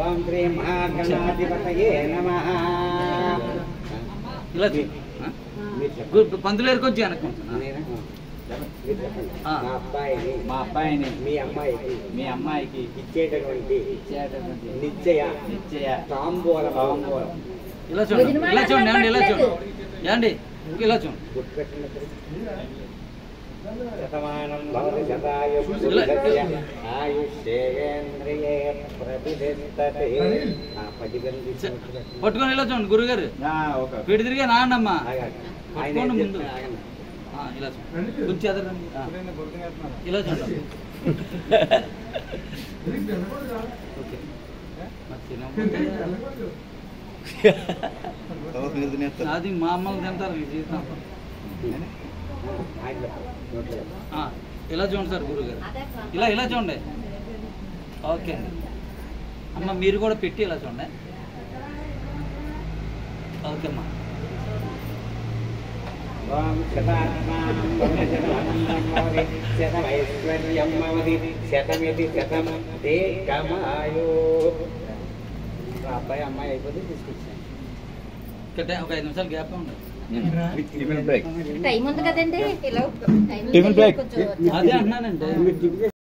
ఓం శ్రీ మహాగణాధిపతయే నమః. పంతులు ఎరుకొచ్చి అనుకుంటున్నా. మా అబ్బాయిని మీ అమ్మాయికి ఇచ్చేటటువంటి నిశ్చయ తాంబూలం. ఇలా చూడండి, ఇలా చూడండి అండి, ఇలా చూడండి ఏమండి, ఇలా చూడండి. పట్టుకొని ఇలా చూడండి గురుగారు, వీడి తిరిగే నాన్నమ్మా పట్టుకోండి ముందు. ఇలా చూడండి, కొంచెం ఎదరండి, ఇలా చూడండి. ఓకే, అది మా అమ్మలు తింటారు జీవితం. ఇలా చూడండి సార్ గురుగారు, ఇలా చూడండి. ఓకే అమ్మ, మీరు కూడా పెట్టి ఇలా చూడండి. ఓకే అమ్మా. అబ్బాయి అమ్మాయి అయిపోతే తీసుకొచ్చాను. ఒక 5 నిమిషాలు గ్యాప్ ఉండదు. టైం ఉంది కదండి, అదే అంటున్నానండి.